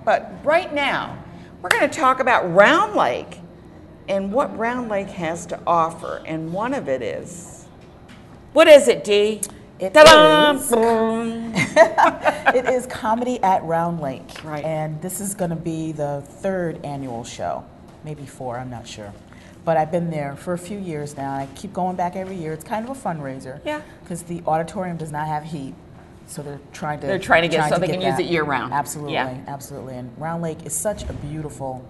But right now, we're going to talk about Round Lake and what Round Lake has to offer. And one of it is, what is it, Dee? It is Comedy at Round Lake. Right. And this is going to be the 3rd annual show, maybe 4, I'm not sure. But I've been there for a few years now. I keep going back every year. It's kind of a fundraiser. Yeah. Because the auditorium does not have heat. So they're trying to get so they can use it year round. Absolutely, yeah. Absolutely. And Round Lake is such a beautiful,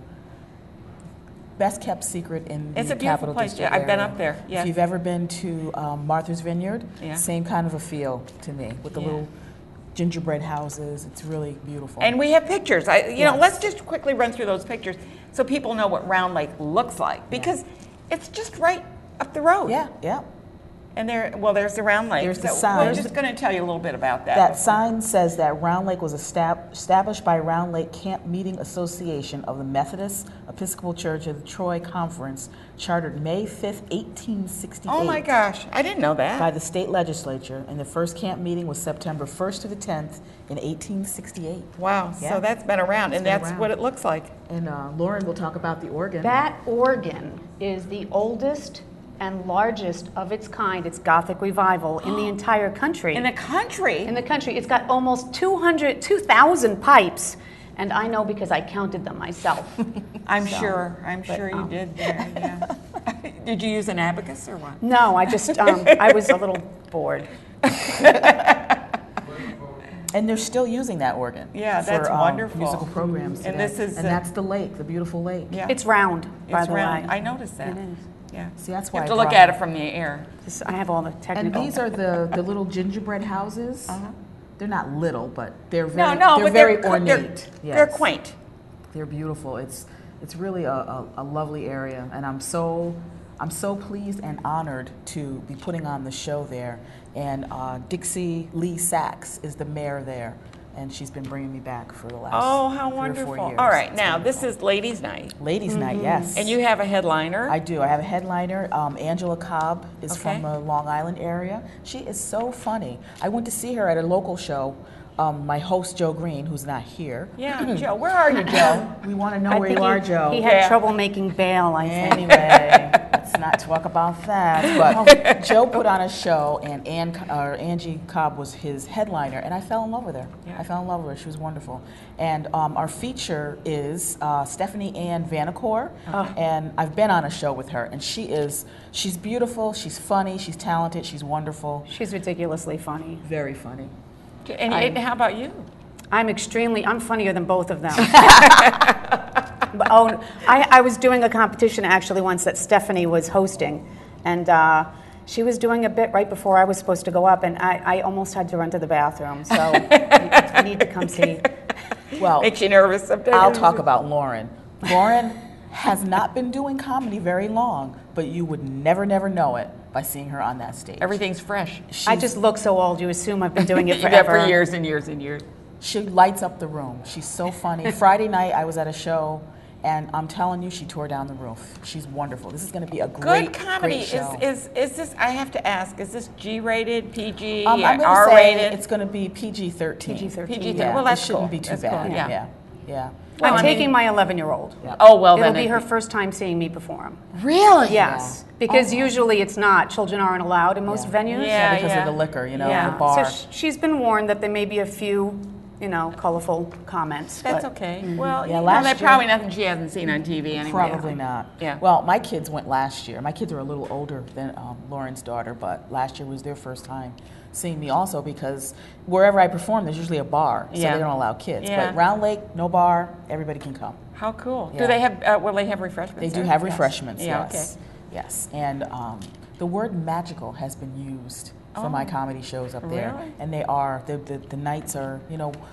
best kept secret in it's the a Capital place. District Yeah, I've been area. up there. Yeah. If you've ever been to Martha's Vineyard, yeah. same kind of a feel to me with the yeah. little gingerbread houses. It's really beautiful. And we have pictures. You yes. know, let's just quickly run through those pictures so people know what Round Lake looks like, because it's just right up the road. Yeah, yeah. And there's the Round Lake. There's the so sign. We're just going to tell you a little bit about that. That sign says that Round Lake was established by Round Lake Camp Meeting Association of the Methodist Episcopal Church of the Troy Conference, chartered May 5th, 1868. Oh my gosh, I didn't know that. By the state legislature, and the first camp meeting was September 1st to the 10th in 1868. Wow, Yeah. so that's been around, and that's what it looks like. And Lauren will talk about the organ. That organ is the oldest and largest of its kind. It's Gothic revival in the entire country. In the country? In the country. It's got almost 2,000 pipes, and I know because I counted them myself. I'm sure you did there, yeah. Did you use an abacus or what? No, I just, I was a little bored. And they're still using that organ. Yeah, that's for, wonderful. Musical programs today. And this is, and that's the lake, the beautiful lake. Yeah. It's round, by the round. way. I noticed that. It is. Yeah. See, that's You why have to I look brought at it from the air. I have all the technical. And these are the little gingerbread houses. They're not little, but they're very, but very ornate. They're quaint. They're beautiful. It's really a lovely area, and I'm so pleased and honored to be putting on the show there. And Dixie Lee Sachs is the mayor there, and she's been bringing me back for the last 3 how or 4 wonderful. years. All right, It's now wonderful. this is Ladies' Night. Ladies' Night, yes. And you have a headliner. I do. I have a headliner. Angela Cobb is Okay. from the Long Island area. She is so funny. I went to see her at a local show. My host, Joe Green, who's not here. Yeah, Joe, where are you, Joe? We want to know where you are, Joe. He had trouble making bail, I think. Anyway, let's not talk about that. But Joe put on a show, and Angie Cobb was his headliner, and I fell in love with her. Yeah. I fell in love with her. She was wonderful. And our feature is Stephanie Ann Vanacore, and I've been on a show with her, and she's beautiful, she's funny, she's talented, she's wonderful. She's ridiculously funny. Very funny. And how about you? I'm funnier than both of them. But, I was doing a competition actually once that Stephanie was hosting, and she was doing a bit right before I was supposed to go up, and I almost had to run to the bathroom, so you need to come see. Well, Makes you nervous sometimes. I'll talk about Lauren. Lauren has not been doing comedy very long, but you would never know it by seeing her on that stage. Everything's fresh. I just look so old, you assume I've been doing it You did forever. for years and years and years. She lights up the room. She's so funny. Friday night I was at a show, and I'm telling you, she tore down the roof. She's wonderful. This is going to be a Good comedy. great show. Is this, I have to ask, is this G-rated, PG, I'm going to say R-rated? it's going to be PG-13. PG-13. PG-13. Yeah, Well, that's it shouldn't cool. be too That's bad. cool, yeah. Yeah. Well, I'm I mean- taking my 11-year-old. Yeah. Oh, well, It'll then be her first time seeing me perform. Really? Yes, because usually it's not. Children aren't allowed in most venues. Yeah. Because of the liquor, you know, Yeah. the bar. So she's been warned that there may be a few, colorful comments. That's but okay. Well, Yeah, you last know, that's year- probably nothing she hasn't seen on TV anyway. Probably not. Yeah. Well, my kids went last year. My kids are a little older than Lauren's daughter, but last year was their first time seeing me also, because wherever I perform, there's usually a bar, so Yeah. they don't allow kids. Yeah. But Round Lake, no bar, everybody can come. How cool. Yeah. Do they have, will they have refreshments? They do there? have Yes. refreshments, Yeah, yes. Yes, and the word magical has been used for my comedy shows up there. Really? And they are, the nights are,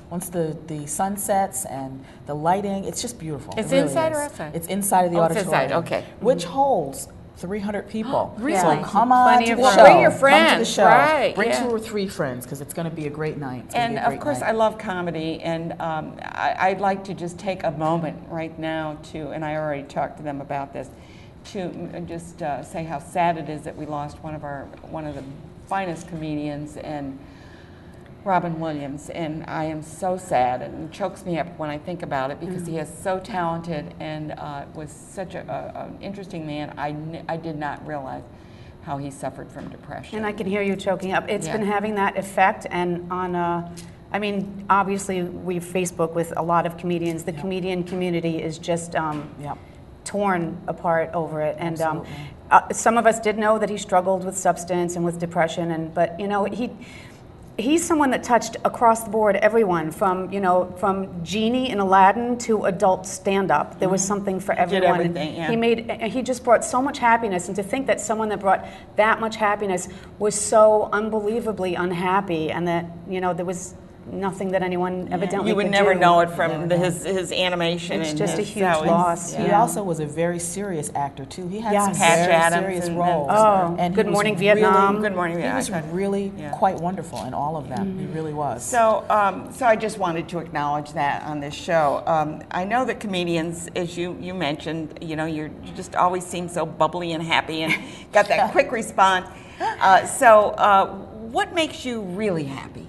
once the sun sets and the lighting, it's just beautiful. It's It really inside is. or outside? It's inside of the Oh, it's auditorium. inside, okay. Which holds 300 people. Really? So come on Plenty to of the room. show. Bring your Come to the friends, show. right, Bring yeah. 2 or 3 friends, because it's going to be a great night. It's gonna And be a of great course, night. I love comedy, and I'd like to just take a moment right now to, and I already talked to them about this, to just say how sad it is that we lost one of the finest comedians, and Robin Williams, and I am so sad, and it chokes me up when I think about it because he is so talented and was such an interesting man. I did not realize how he suffered from depression. And I can hear you choking up. It's been having that effect, and on, I mean, obviously we've Facebook with a lot of comedians. The comedian community is just torn apart over it, and some of us did know that he struggled with substance and with depression, but you know, he's someone that touched across the board everyone, from from Genie in Aladdin to adult stand-up. There was something for everyone. Did everything, He just brought so much happiness, and to think that someone that brought that much happiness was so unbelievably unhappy, and that there was nothing that anyone evidently you would could never do. know it from his animation. It's and just a his, huge how he's- loss. He also was a very serious actor too. He had some Patch very Adams serious and- roles. and- Good Morning Vietnam. Good Morning He Vietnam. was really quite wonderful in all of them. He really was. So, so I just wanted to acknowledge that on this show. I know that comedians, as you mentioned, you just always seem so bubbly and happy and got that quick response. What makes you really happy?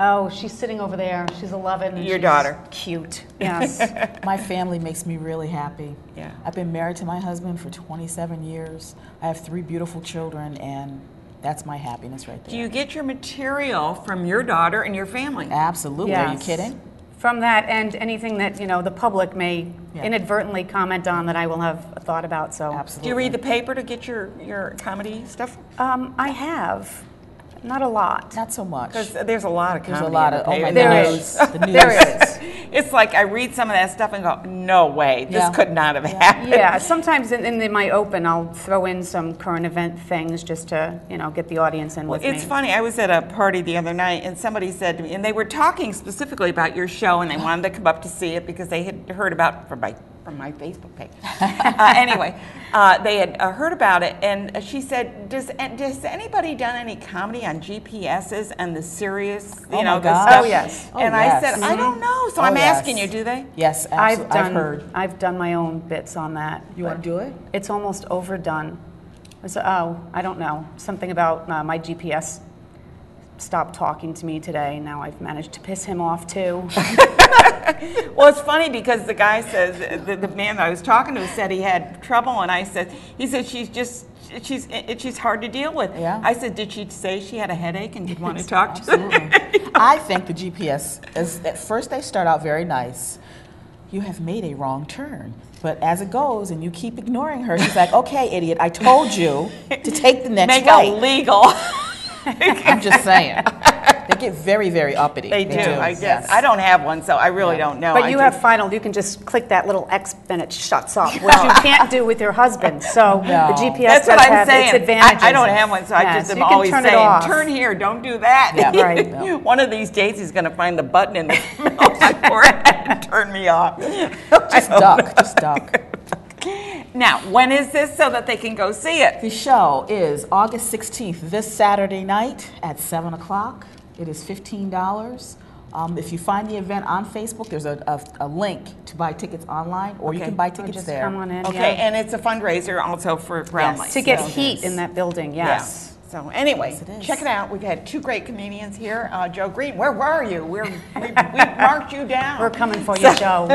Oh, she's sitting over there. She's 11. And Your she's daughter. Cute. Yes. My family makes me really happy. Yeah. I've been married to my husband for 27 years. I have 3 beautiful children, and that's my happiness right there. Do you get your material from your daughter and your family? Absolutely. Are you Yes. kidding? From that, and anything that the public may inadvertently comment on that I will have a thought about. So Absolutely. Do you read the paper to get your comedy stuff? I have. Not a lot. Not so much. Because there's a lot of comedy. There's a lot in of the paper. There the is. news. The news. There is. It's like I read some of that stuff and go, no way, this could not have happened. Yeah, sometimes in my open, I'll throw in some current event things just to, get the audience in with me. It's funny, I was at a party the other night and somebody said to me, and they were talking specifically about your show and they wanted to come up to see it because they had heard about from my Facebook page. Anyway, they had heard about it, and she said, "Does anybody done any comedy on GPSs and the serious, the my stuff?" gosh. Oh, yes. And I said, "I don't know." So I'm asking you, do they? Yes, absolutely. I've heard. I've done my own bits on that. You want to do it? It's almost overdone. I don't know. Something about my GPS stopped talking to me today. Now I've managed to piss him off too. Well, it's funny because the guy says, the man that I was talking to said he had trouble, and he said she's hard to deal with. Yeah. I said, did she say she had a headache and did want to talk to Absolutely. I think the GPS at first they start out very nice. You have made a wrong turn. But as it goes and you keep ignoring her, she's like, okay, idiot, I told you to take the next Make right. it legal. I'm just saying. They get very, very uppity. They do, I guess. Yes. I don't have one, so I really don't know. But you have final. You can just click that little X and it shuts off, which you can't do with your husband. So No. the GPS That's does what I'm have saying. its advantages. I don't have one, so I Yeah, just so am you can always turn it saying, off. turn here, don't do that. Yeah. Right. Yeah. One of these days he's going to find the button in the middle of my forehead and turn me off. Just duck. Just duck. Now, when is this so that they can go see it? The show is August 16th, this Saturday night at 7 o'clock. It is $15. If you find the event on Facebook, there's a link to buy tickets online, or you Okay. can buy Or tickets just there. come on in. Okay, yeah. and it's a fundraiser also for Brown Lake. To get So heat yes. in that building, yes. Yeah. So anyway, Yes, it is. check it out. We've had 2 great comedians here. Joe Green, where were you? We marked you down. We're coming for you, Joe.